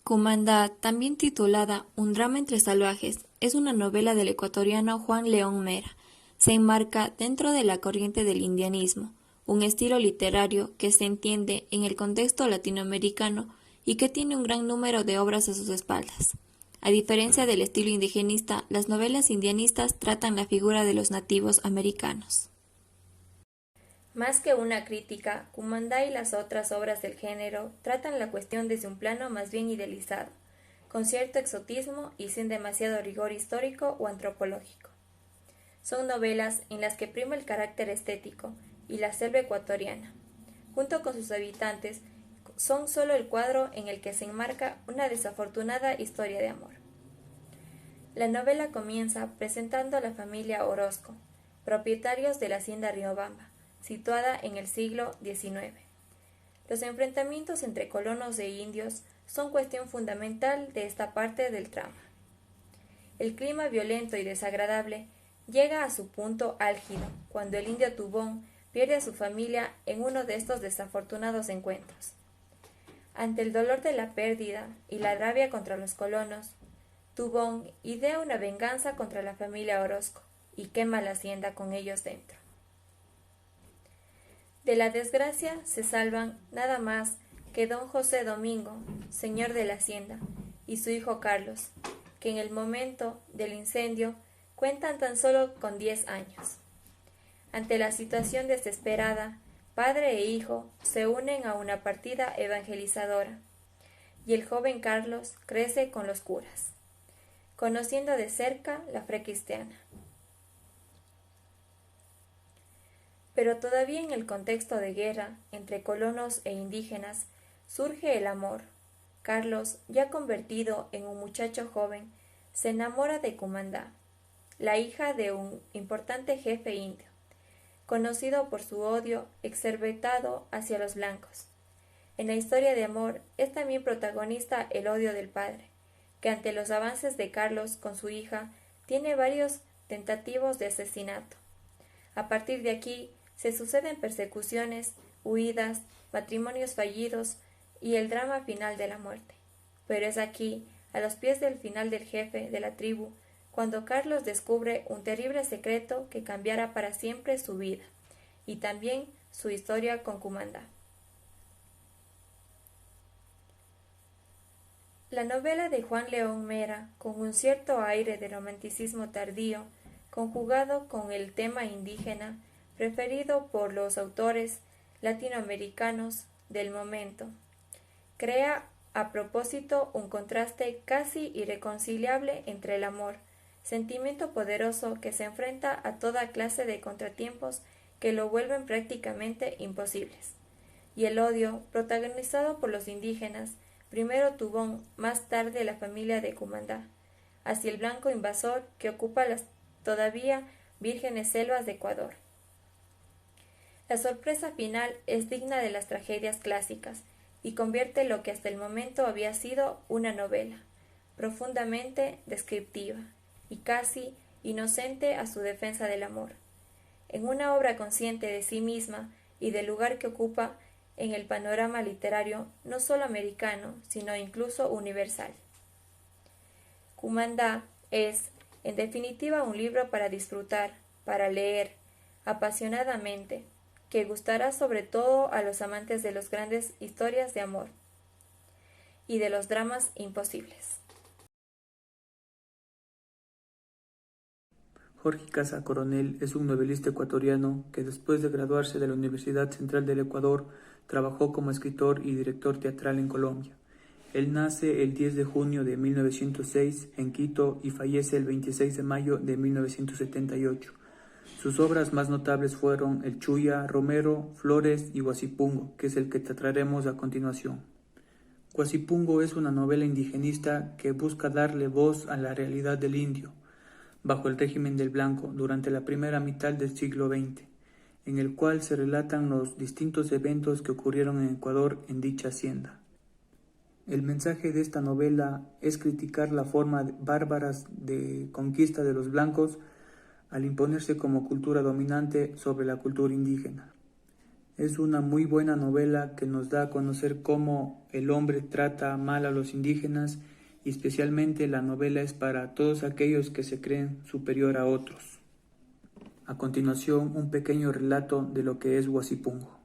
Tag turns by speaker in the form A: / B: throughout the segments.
A: Cumandá, también titulada Un drama entre salvajes, es una novela del ecuatoriano Juan León Mera. Se enmarca dentro de la corriente del indianismo, un estilo literario que se entiende en el contexto latinoamericano y que tiene un gran número de obras a sus espaldas. A diferencia del estilo indigenista, las novelas indianistas tratan la figura de los nativos americanos.
B: Más que una crítica, Cumandá y las otras obras del género tratan la cuestión desde un plano más bien idealizado, con cierto exotismo y sin demasiado rigor histórico o antropológico. Son novelas en las que prima el carácter estético y la selva ecuatoriana, junto con sus habitantes, son solo el cuadro en el que se enmarca una desafortunada historia de amor. La novela comienza presentando a la familia Orozco, propietarios de la hacienda Riobamba, situada en el siglo XIX. Los enfrentamientos entre colonos e indios son cuestión fundamental de esta parte del trama. El clima violento y desagradable llega a su punto álgido cuando el indio Tubón pierde a su familia en uno de estos desafortunados encuentros. Ante el dolor de la pérdida y la rabia contra los colonos, Tubón idea una venganza contra la familia Orozco y quema la hacienda con ellos dentro. De la desgracia se salvan nada más que don José Domingo, señor de la hacienda, y su hijo Carlos, que en el momento del incendio cuentan tan solo con 10 años. Ante la situación desesperada, padre e hijo se unen a una partida evangelizadora, y el joven Carlos crece con los curas, conociendo de cerca la fe cristiana. Pero todavía en el contexto de guerra entre colonos e indígenas surge el amor. Carlos, ya convertido en un muchacho joven, se enamora de Cumandá, la hija de un importante jefe indio, conocido por su odio exercitado hacia los blancos. En la historia de amor es también protagonista el odio del padre, que ante los avances de Carlos con su hija tiene varios tentativos de asesinato. A partir de aquí se suceden persecuciones, huidas, matrimonios fallidos y el drama final de la muerte. Pero es aquí, a los pies del final del jefe de la tribu, cuando Carlos descubre un terrible secreto que cambiará para siempre su vida y también su historia con Cumandá. La novela de Juan León Mera, con un cierto aire de romanticismo tardío, conjugado con el tema indígena, preferido por los autores latinoamericanos del momento, crea a propósito un contraste casi irreconciliable entre el amor, sentimiento poderoso que se enfrenta a toda clase de contratiempos que lo vuelven prácticamente imposibles, y el odio protagonizado por los indígenas, primero Tubón, más tarde la familia de Cumandá, hacia el blanco invasor que ocupa las todavía vírgenes selvas de Ecuador. La sorpresa final es digna de las tragedias clásicas y convierte lo que hasta el momento había sido una novela, profundamente descriptiva y casi inocente a su defensa del amor, en una obra consciente de sí misma y del lugar que ocupa en el panorama literario no solo americano, sino incluso universal. Cumandá es, en definitiva, un libro para disfrutar, para leer, apasionadamente, que gustará sobre todo a los amantes de las grandes historias de amor y de los dramas imposibles.
C: Jorge Casa Coronel es un novelista ecuatoriano que después de graduarse de la Universidad Central del Ecuador trabajó como escritor y director teatral en Colombia. Él nace el 10 de junio de 1906 en Quito y fallece el 26 de mayo de 1978. Sus obras más notables fueron El Chuya, Romero, Flores y Guasipungo, que es el que trataremos a continuación. Guasipungo es una novela indigenista que busca darle voz a la realidad del indio, bajo el régimen del Blanco, durante la primera mitad del siglo XX, en el cual se relatan los distintos eventos que ocurrieron en Ecuador en dicha hacienda. El mensaje de esta novela es criticar la forma bárbara de conquista de los blancos al imponerse como cultura dominante sobre la cultura indígena. Es una muy buena novela que nos da a conocer cómo el hombre trata mal a los indígenas y especialmente la novela es para todos aquellos que se creen superior a otros. A continuación, un pequeño relato de lo que es Huasipungo.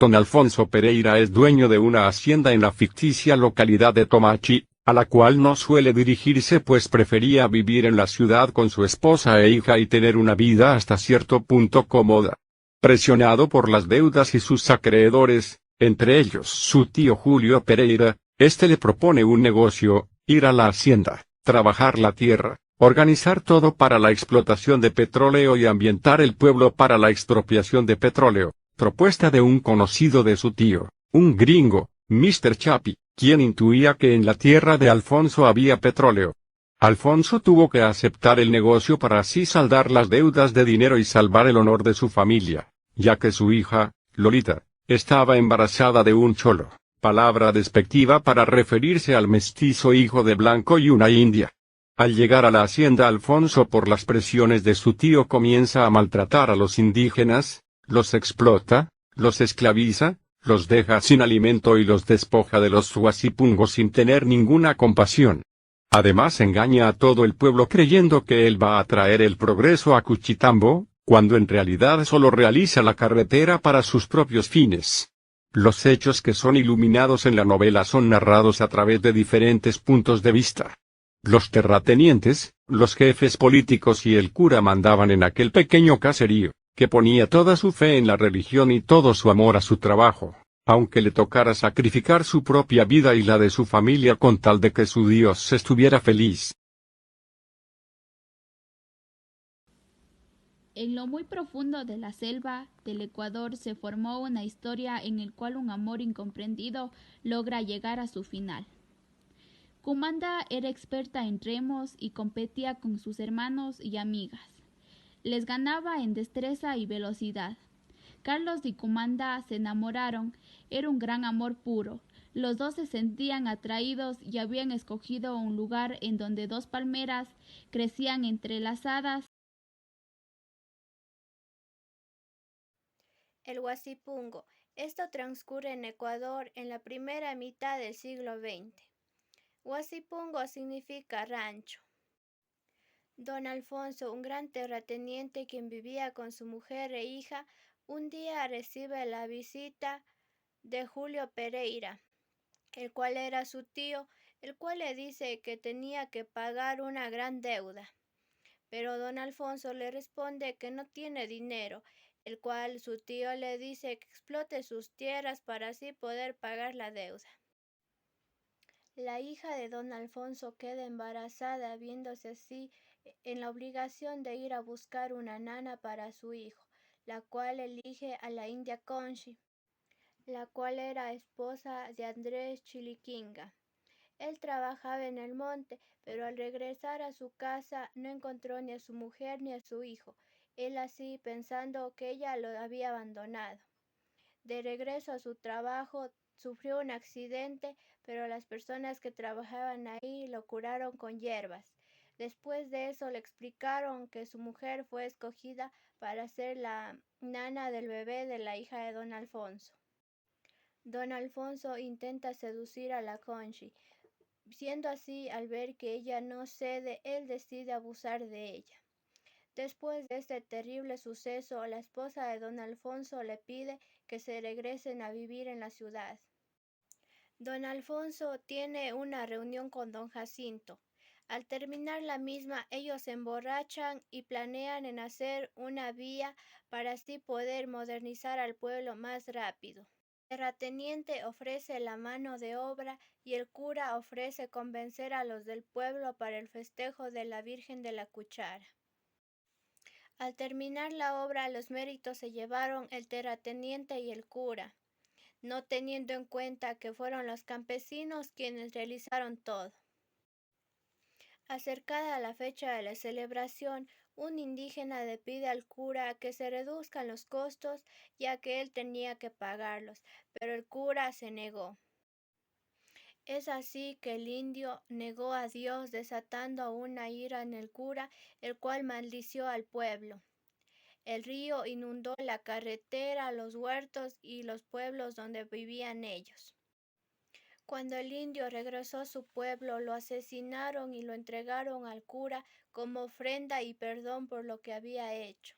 D: Don Alfonso Pereira es dueño de una hacienda en la ficticia localidad de Tomachi, a la cual no suele dirigirse pues prefería vivir en la ciudad con su esposa e hija y tener una vida hasta cierto punto cómoda. Presionado por las deudas y sus acreedores, entre ellos su tío Julio Pereira, le propone un negocio, ir a la hacienda, trabajar la tierra, organizar todo para la explotación de petróleo y ambientar el pueblo para la expropiación de petróleo. Propuesta de un conocido de su tío, un gringo, Mr. Chapi, quien intuía que en la tierra de Alfonso había petróleo. Alfonso tuvo que aceptar el negocio para así saldar las deudas de dinero y salvar el honor de su familia, ya que su hija, Lolita, estaba embarazada de un cholo, palabra despectiva para referirse al mestizo hijo de blanco y una india. Al llegar a la hacienda Alfonso por las presiones de su tío comienza a maltratar a los indígenas, los explota, los esclaviza, los deja sin alimento y los despoja de los huasipungos sin tener ninguna compasión. Además engaña a todo el pueblo creyendo que él va a traer el progreso a Cuchitambo, cuando en realidad solo realiza la carretera para sus propios fines. Los hechos que son iluminados en la novela son narrados a través de diferentes puntos de vista. Los terratenientes, los jefes políticos y el cura mandaban en aquel pequeño caserío, que ponía toda su fe en la religión y todo su amor a su trabajo, aunque le tocara sacrificar su propia vida y la de su familia con tal de que su Dios estuviera feliz.
E: En lo muy profundo de la selva del Ecuador se formó una historia en la cual un amor incomprendido logra llegar a su final. Cumanda era experta en remos y competía con sus hermanos y amigas. Les ganaba en destreza y velocidad. Carlos y Cumanda se enamoraron, era un gran amor puro. Los dos se sentían atraídos y habían escogido un lugar en donde dos palmeras crecían entrelazadas.
F: El Huasipungo. Esto transcurre en Ecuador en la primera mitad del siglo XX. Huasipungo significa rancho. Don Alfonso, un gran terrateniente quien vivía con su mujer e hija, un día recibe la visita de Julio Pereira, el cual era su tío, el cual le dice que tenía que pagar una gran deuda. Pero don Alfonso le responde que no tiene dinero, el cual su tío le dice que explote sus tierras para así poder pagar la deuda. La hija de don Alfonso queda embarazada, viéndose así en la obligación de ir a buscar una nana para su hijo, la cual elige a la india Conchi, la cual era esposa de Andrés Chiliquinga. Él trabajaba en el monte, pero al regresar a su casa no encontró ni a su mujer ni a su hijo, él así pensando que ella lo había abandonado. De regreso a su trabajo, sufrió un accidente, pero las personas que trabajaban ahí lo curaron con hierbas. Después de eso le explicaron que su mujer fue escogida para ser la nana del bebé de la hija de don Alfonso. Don Alfonso intenta seducir a la Conchi. Siendo así, al ver que ella no cede, él decide abusar de ella. Después de este terrible suceso, la esposa de don Alfonso le pide que se regresen a vivir en la ciudad. Don Alfonso tiene una reunión con don Jacinto. Al terminar la misma, ellos se emborrachan y planean en hacer una vía para así poder modernizar al pueblo más rápido. El terrateniente ofrece la mano de obra y el cura ofrece convencer a los del pueblo para el festejo de la Virgen de la Cuchara. Al terminar la obra, los méritos se llevaron el terrateniente y el cura, no teniendo en cuenta que fueron los campesinos quienes realizaron todo. Acercada la fecha de la celebración, un indígena le pide al cura que se reduzcan los costos, ya que él tenía que pagarlos, pero el cura se negó. Es así que el indio negó a Dios, desatando una ira en el cura, el cual maldició al pueblo. El río inundó la carretera, los huertos y los pueblos donde vivían ellos. Cuando el indio regresó a su pueblo, lo asesinaron y lo entregaron al cura como ofrenda y perdón por lo que había hecho.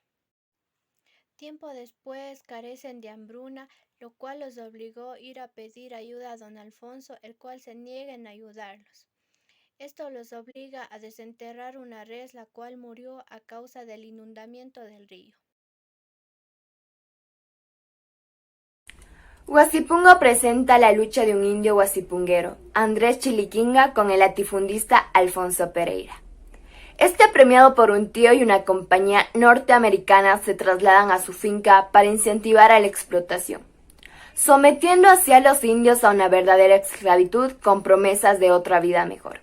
F: Tiempo después carecen de hambruna, lo cual los obligó a ir a pedir ayuda a don Alfonso, el cual se niega en ayudarlos. Esto los obliga a desenterrar una res, la cual murió a causa del inundamiento del río.
G: Huasipungo presenta la lucha de un indio huasipunguero, Andrés Chiliquinga, con el latifundista Alfonso Pereira. Este, premiado por un tío y una compañía norteamericana, se trasladan a su finca para incentivar a la explotación, sometiendo así a los indios a una verdadera esclavitud con promesas de otra vida mejor,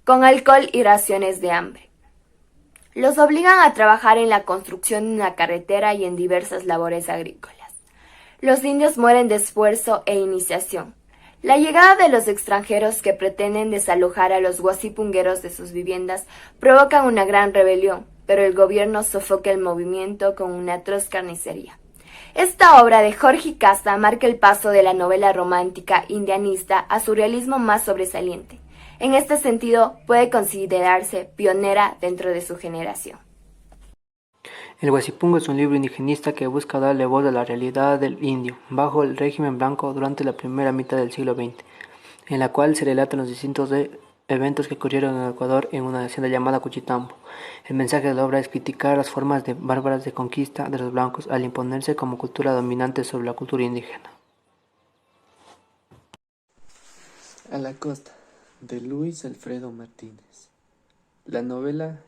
G: con alcohol y raciones de hambre. Los obligan a trabajar en la construcción de una carretera y en diversas labores agrícolas. Los indios mueren de esfuerzo e iniciación. La llegada de los extranjeros que pretenden desalojar a los huasipungueros de sus viviendas provoca una gran rebelión, pero el gobierno sofoca el movimiento con una atroz carnicería. Esta obra de Jorge Casa marca el paso de la novela romántica indianista a su realismo más sobresaliente. En este sentido, puede considerarse pionera dentro de su generación.
H: El Huasipungo es un libro indigenista que busca darle voz a la realidad del indio bajo el régimen blanco durante la primera mitad del siglo XX, en la cual se relatan los distintos eventos que ocurrieron en el Ecuador en una hacienda llamada Cuchitambo. El mensaje de la obra es criticar las formas bárbaras de conquista de los blancos al imponerse como cultura dominante sobre la cultura indígena.
I: A la costa, de Luis Alfredo Martínez. La novela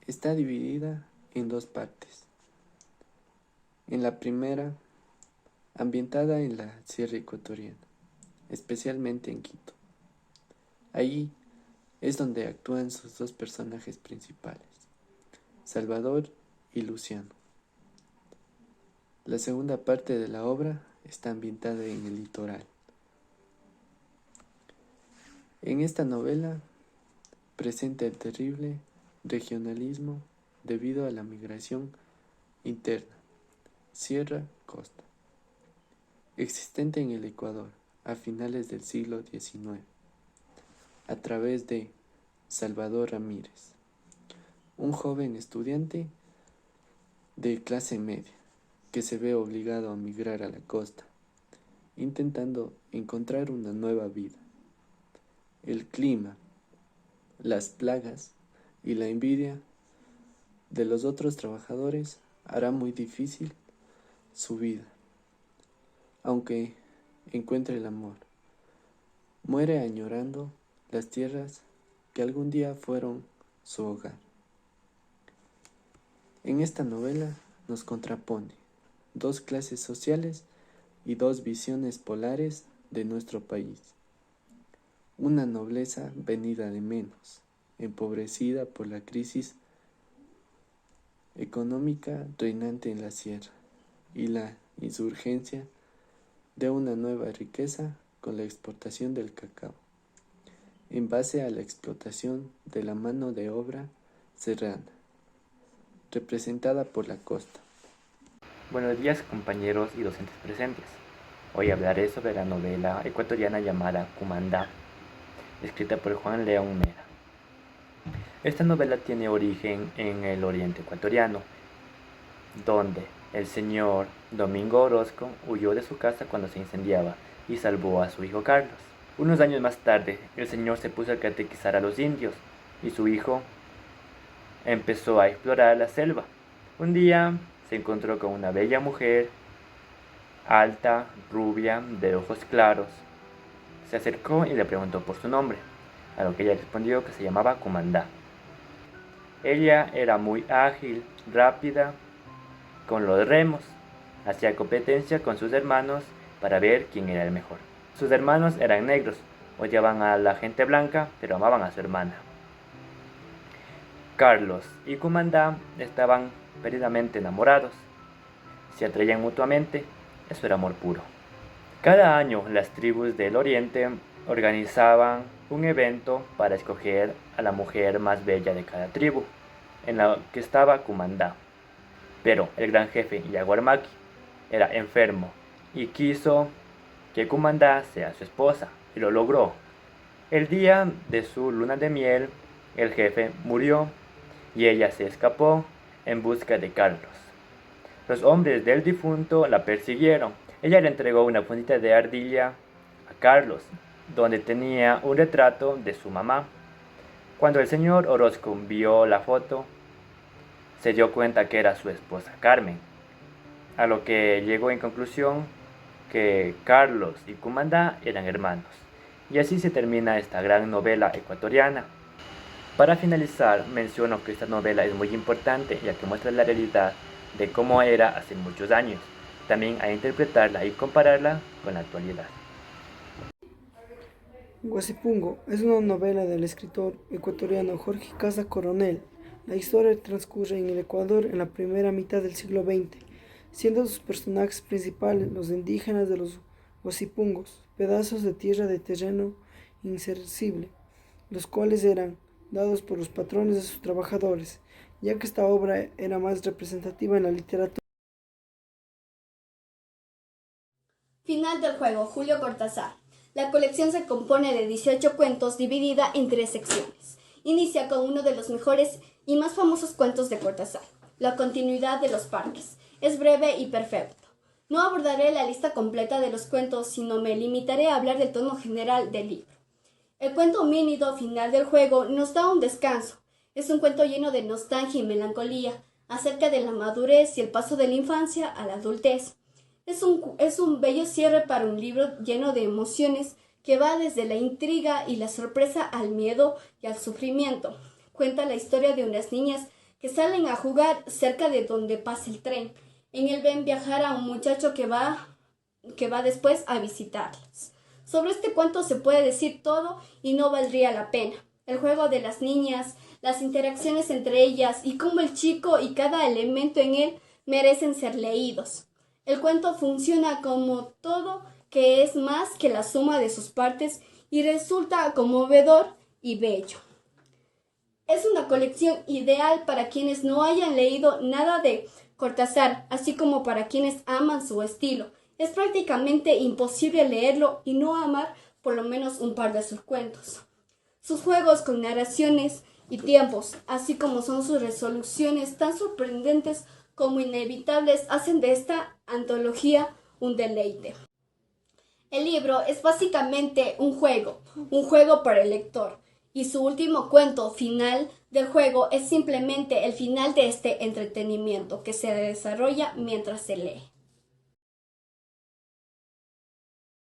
I: está dividida en dos partes. En la primera, ambientada en la Sierra Ecuatoriana, especialmente en Quito. Allí es donde actúan sus dos personajes principales, Salvador y Luciano. La segunda parte de la obra está ambientada en el litoral. En esta novela presenta el terrible regionalismo debido a la migración interna, sierra-costa, existente en el Ecuador a finales del siglo XIX, a través de Salvador Ramírez, un joven estudiante de clase media que se ve obligado a migrar a la costa, intentando encontrar una nueva vida. El clima, las plagas y la envidia de los otros trabajadores hará muy difícil su vida, aunque encuentre el amor. Muere añorando las tierras que algún día fueron su hogar. En esta novela nos contrapone dos clases sociales y dos visiones polares de nuestro país. Una nobleza venida de menos, empobrecida por la crisis económica reinante en la sierra y la insurgencia de una nueva riqueza con la exportación del cacao, en base a la explotación de la mano de obra serrana, representada por la costa.
J: Buenos días, compañeros y docentes presentes. Hoy hablaré sobre la novela ecuatoriana llamada Cumandá, escrita por Juan León Mera. Esta novela tiene origen en el oriente ecuatoriano, donde el señor Domingo Orozco huyó de su casa cuando se incendiaba y salvó a su hijo Carlos. Unos años más tarde, el señor se puso a catequizar a los indios y su hijo empezó a explorar la selva. Un día se encontró con una bella mujer, alta, rubia, de ojos claros. Se acercó y le preguntó por su nombre, a lo que ella respondió que se llamaba Cumandá. Ella era muy ágil, rápida, con los remos. Hacía competencia con sus hermanos para ver quién era el mejor. Sus hermanos eran negros, odiaban a la gente blanca, pero amaban a su hermana. Carlos y Cumandá estaban perdidamente enamorados. Se atraían mutuamente, eso era amor puro. Cada año las tribus del oriente organizaban un evento para escoger a la mujer más bella de cada tribu, en la que estaba Cumandá. Pero el gran jefe Yaguarmaki era enfermo y quiso que Kumanda sea su esposa, y lo logró. El día de su luna de miel, el jefe murió y ella se escapó en busca de Carlos. Los hombres del difunto la persiguieron. Ella le entregó una fundita de ardilla a Carlos, donde tenía un retrato de su mamá. Cuando el señor Orozco vio la foto, se dio cuenta que era su esposa Carmen, a lo que llegó en conclusión que Carlos y Kumanda eran hermanos. Y así se termina esta gran novela ecuatoriana. Para finalizar, menciono que esta novela es muy importante, ya que muestra la realidad de cómo era hace muchos años, también a interpretarla y compararla con la actualidad.
K: Guasipungo es una novela del escritor ecuatoriano Jorge Casa Coronel. La historia transcurre en el Ecuador en la primera mitad del siglo XX, siendo sus personajes principales los indígenas de los Guasipungos, pedazos de tierra de terreno insercible, los cuales eran dados por los patrones de sus trabajadores, ya que esta obra era más representativa en la literatura.
L: Final del juego, Julio Cortázar. La colección se compone de 18 cuentos dividida en 3 secciones. Inicia con uno de los mejores y más famosos cuentos de Cortázar, La continuidad de los parques. Es breve y perfecto. No abordaré la lista completa de los cuentos, sino me limitaré a hablar del tono general del libro. El cuento homínido final del juego nos da un descanso. Es un cuento lleno de nostalgia y melancolía, acerca de la madurez y el paso de la infancia a la adultez. Es un bello cierre para un libro lleno de emociones que va desde la intriga y la sorpresa al miedo y al sufrimiento. Cuenta la historia de unas niñas que salen a jugar cerca de donde pasa el tren. En él ven viajar a un muchacho que va después a visitarlas. Sobre este cuento se puede decir todo y no valdría la pena. El juego de las niñas, las interacciones entre ellas y cómo el chico y cada elemento en él merecen ser leídos. El cuento funciona como todo que es más que la suma de sus partes y resulta conmovedor y bello. Es una colección ideal para quienes no hayan leído nada de Cortázar, así como para quienes aman su estilo. Es prácticamente imposible leerlo y no amar por lo menos un par de sus cuentos. Sus juegos con narraciones y tiempos, así como son sus resoluciones tan sorprendentes como inevitables, hacen de esta antología un deleite. El libro es básicamente un juego para el lector, y su último cuento final del juego es simplemente el final de este entretenimiento que se desarrolla mientras se lee.